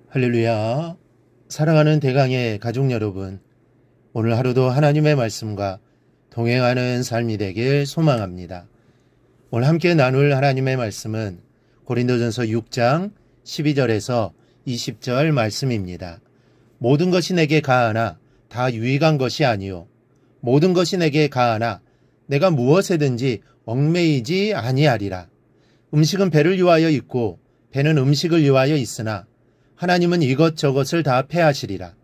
할렐루야. 사랑하는 대강의 가족 여러분, 오늘 하루도 하나님의 말씀과 동행하는 삶이 되길 소망합니다. 오늘 함께 나눌 하나님의 말씀은 고린도전서 6장 12절에서 20절 말씀입니다. 모든 것이 내게 가하나 다 유익한 것이 아니요 모든 것이 내게 가하나 내가 무엇에든지 얽매이지 아니하리라. 음식은 배를 위하여 있고 배는 음식을 위하여 있으나 하나님은 이것저것을 다 패하시리라.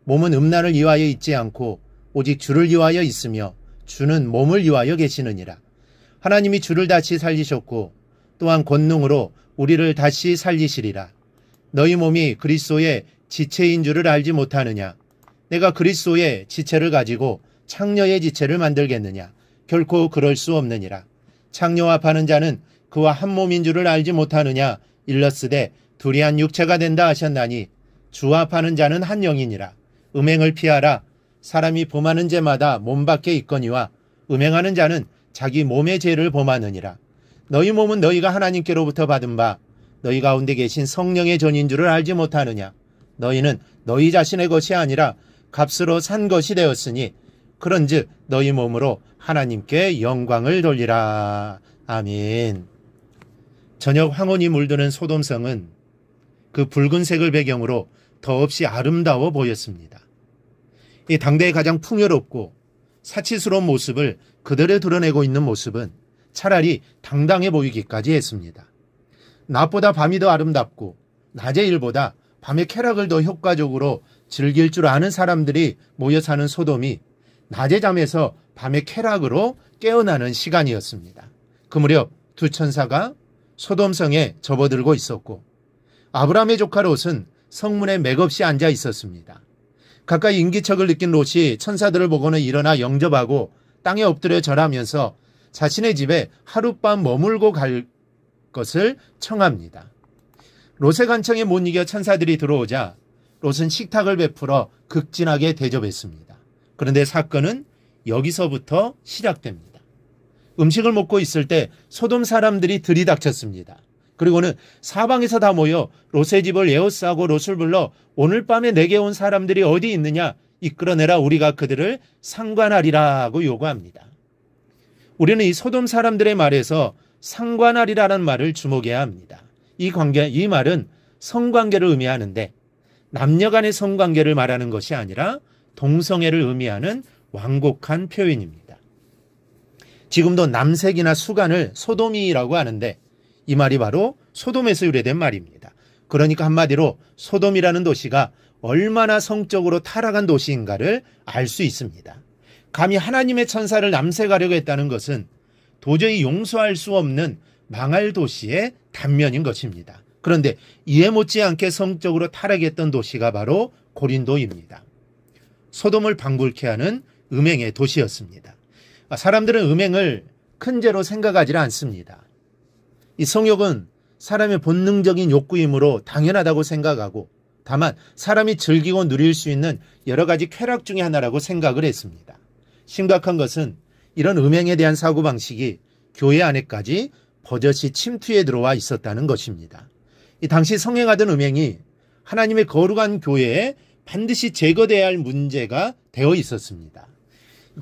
몸은 음란을 위하여 있지 않고 오직 주를 위하여 있으며 주는 몸을 위하여 계시느니라. 하나님이 주를 다시 살리셨고 또한 권능으로 우리를 다시 살리시리라. 너희 몸이 그리스도의 지체인 줄을 알지 못하느냐? 내가 그리스도의 지체를 가지고 창녀의 지체를 만들겠느냐? 결코 그럴 수 없느니라. 창녀와 파는 자는 그와 한 몸인 줄을 알지 못하느냐? 일러스되 둘이 한 육체가 된다 하셨나니 주와 파는 자는 한 영이니라. 음행을 피하라. 사람이 범하는 죄마다 몸 밖에 있거니와 음행하는 자는 자기 몸의 죄를 범하느니라. 너희 몸은 너희가 하나님께로부터 받은 바 너희 가운데 계신 성령의 전인 줄을 알지 못하느냐? 너희는 너희 자신의 것이 아니라 값으로 산 것이 되었으니 그런즉 너희 몸으로 하나님께 영광을 돌리라. 아멘. 저녁 황혼이 물드는 소돔성은 그 붉은색을 배경으로 더없이 아름다워 보였습니다. 이 당대의 가장 풍요롭고 사치스러운 모습을 그대로 드러내고 있는 모습은 차라리 당당해 보이기까지 했습니다. 낮보다 밤이 더 아름답고 낮의 일보다 밤의 쾌락을 더 효과적으로 즐길 줄 아는 사람들이 모여 사는 소돔이 낮의 잠에서 밤의 쾌락으로 깨어나는 시간이었습니다. 그 무렵 두 천사가 소돔성에 접어들고 있었고 아브라함의 조카 롯은 성문에 맥없이 앉아 있었습니다. 가까이 인기척을 느낀 롯이 천사들을 보고는 일어나 영접하고 땅에 엎드려 절하면서 자신의 집에 하룻밤 머물고 갈 것을 청합니다. 롯의 간청에 못 이겨 천사들이 들어오자 롯은 식탁을 베풀어 극진하게 대접했습니다. 그런데 사건은 여기서부터 시작됩니다. 음식을 먹고 있을 때 소돔 사람들이 들이닥쳤습니다. 그리고는 사방에서 다 모여 롯의 집을 에워싸고 롯을 불러 오늘 밤에 내게 온 사람들이 어디 있느냐 이끌어내라 우리가 그들을 상관하리라고 요구합니다. 우리는 이 소돔 사람들의 말에서 상관하리라는 말을 주목해야 합니다. 이 말은 성관계를 의미하는데 남녀 간의 성관계를 말하는 것이 아니라 동성애를 의미하는 완곡한 표현입니다. 지금도 남색이나 수간을 소돔이라고 하는데 이 말이 바로 소돔에서 유래된 말입니다. 그러니까 한마디로 소돔이라는 도시가 얼마나 성적으로 타락한 도시인가를 알 수 있습니다. 감히 하나님의 천사를 남색하려고 했다는 것은 도저히 용서할 수 없는 망할 도시의 단면인 것입니다. 그런데 이에 못지않게 성적으로 타락했던 도시가 바로 고린도입니다. 소돔을 방불케 하는 음행의 도시였습니다. 사람들은 음행을 큰 죄로 생각하지 않습니다. 이 성욕은 사람의 본능적인 욕구이므로 당연하다고 생각하고 다만 사람이 즐기고 누릴 수 있는 여러 가지 쾌락 중에 하나라고 생각을 했습니다. 심각한 것은 이런 음행에 대한 사고방식이 교회 안에까지 버젓이 침투해 들어와 있었다는 것입니다. 이 당시 성행하던 음행이 하나님의 거룩한 교회에 반드시 제거돼야 할 문제가 되어 있었습니다.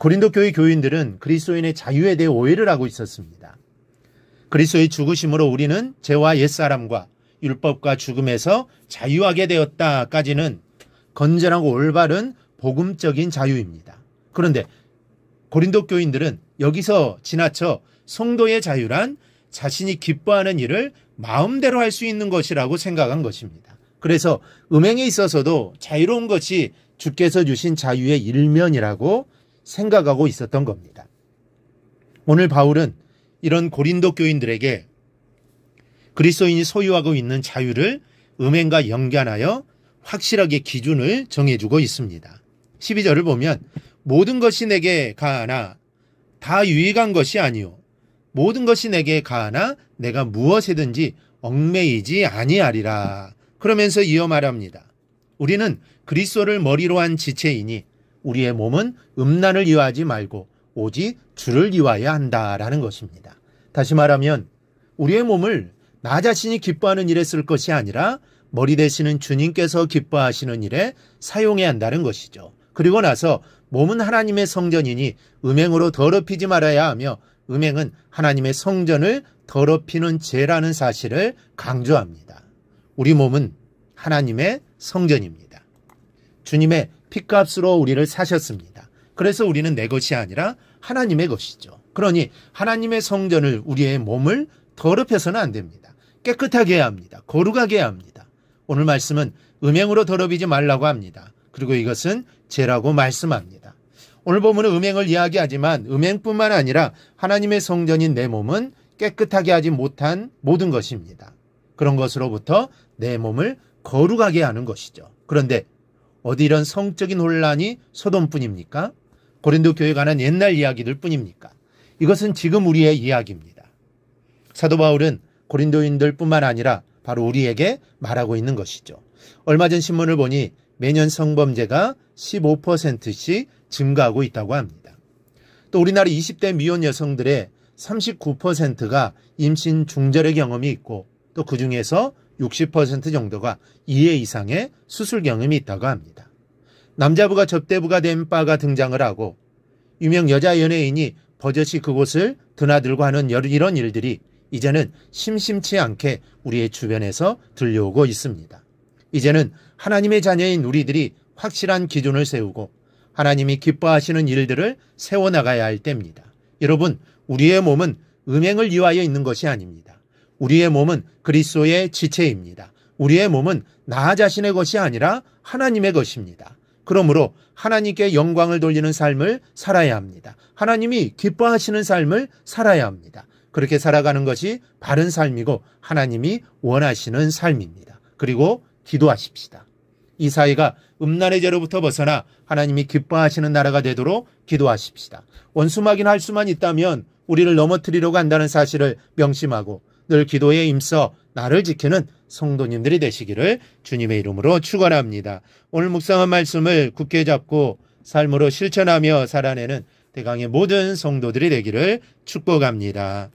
고린도 교회 교인들은 그리스도인의 자유에 대해 오해를 하고 있었습니다. 그리스도의 죽으심으로 우리는 죄와 옛사람과 율법과 죽음에서 자유하게 되었다까지는 건전하고 올바른 복음적인 자유입니다. 그런데 고린도 교인들은 여기서 지나쳐 성도의 자유란 자신이 기뻐하는 일을 마음대로 할 수 있는 것이라고 생각한 것입니다. 그래서 음행에 있어서도 자유로운 것이 주께서 주신 자유의 일면이라고 생각하고 있었던 겁니다. 오늘 바울은 이런 고린도 교인들에게 그리스도인이 소유하고 있는 자유를 음행과 연관하여 확실하게 기준을 정해주고 있습니다. 12절을 보면 모든 것이 내게 가하나 다 유익한 것이 아니요 모든 것이 내게 가하나 내가 무엇이든지 얽매이지 아니하리라. 그러면서 이어 말합니다. 우리는 그리스도를 머리로 한 지체이니 우리의 몸은 음란을 위하지 말고 오직 주를 위하여 한다라는 것입니다. 다시 말하면 우리의 몸을 나 자신이 기뻐하는 일에 쓸 것이 아니라 머리 되시는 주님께서 기뻐하시는 일에 사용해야 한다는 것이죠. 그리고 나서 몸은 하나님의 성전이니 음행으로 더럽히지 말아야 하며 음행은 하나님의 성전을 더럽히는 죄라는 사실을 강조합니다. 우리 몸은 하나님의 성전입니다. 주님의 핏값으로 우리를 사셨습니다. 그래서 우리는 내 것이 아니라 하나님의 것이죠. 그러니 하나님의 성전을, 우리의 몸을 더럽혀서는 안 됩니다. 깨끗하게 해야 합니다. 거룩하게 해야 합니다. 오늘 말씀은 음행으로 더럽히지 말라고 합니다. 그리고 이것은 죄라고 말씀합니다. 오늘 본문은 음행을 이야기하지만 음행뿐만 아니라 하나님의 성전인 내 몸은 깨끗하게 하지 못한 모든 것입니다. 그런 것으로부터 내 몸을 거룩하게 하는 것이죠. 그런데 어디 이런 성적인 혼란이 소돔뿐입니까? 고린도 교회에 관한 옛날 이야기들 뿐입니까? 이것은 지금 우리의 이야기입니다. 사도 바울은 고린도인들 뿐만 아니라 바로 우리에게 말하고 있는 것이죠. 얼마 전 신문을 보니 매년 성범죄가 15%씩 증가하고 있다고 합니다. 또 우리나라 20대 미혼 여성들의 39%가 임신 중절의 경험이 있고 또 그중에서 60% 정도가 2회 이상의 수술 경험이 있다고 합니다. 남자부가 접대부가 된 바가 등장을 하고 유명 여자 연예인이 버젓이 그곳을 드나들고 하는 이런 일들이 이제는 심심치 않게 우리의 주변에서 들려오고 있습니다. 이제는 하나님의 자녀인 우리들이 확실한 기준을 세우고 하나님이 기뻐하시는 일들을 세워나가야 할 때입니다. 여러분, 우리의 몸은 음행을 위하여 있는 것이 아닙니다. 우리의 몸은 그리스도의 지체입니다. 우리의 몸은 나 자신의 것이 아니라 하나님의 것입니다. 그러므로 하나님께 영광을 돌리는 삶을 살아야 합니다. 하나님이 기뻐하시는 삶을 살아야 합니다. 그렇게 살아가는 것이 바른 삶이고 하나님이 원하시는 삶입니다. 그리고 기도하십시다. 이 사회가 음란의 죄로부터 벗어나 하나님이 기뻐하시는 나라가 되도록 기도하십시다. 원수막이할 수만 있다면 우리를 넘어뜨리려고 한다는 사실을 명심하고 늘 기도에 힘써 나를 지키는 성도님들이 되시기를 주님의 이름으로 축원합니다. 오늘 묵상한 말씀을 굳게 잡고 삶으로 실천하며 살아내는 대강의 모든 성도들이 되기를 축복합니다.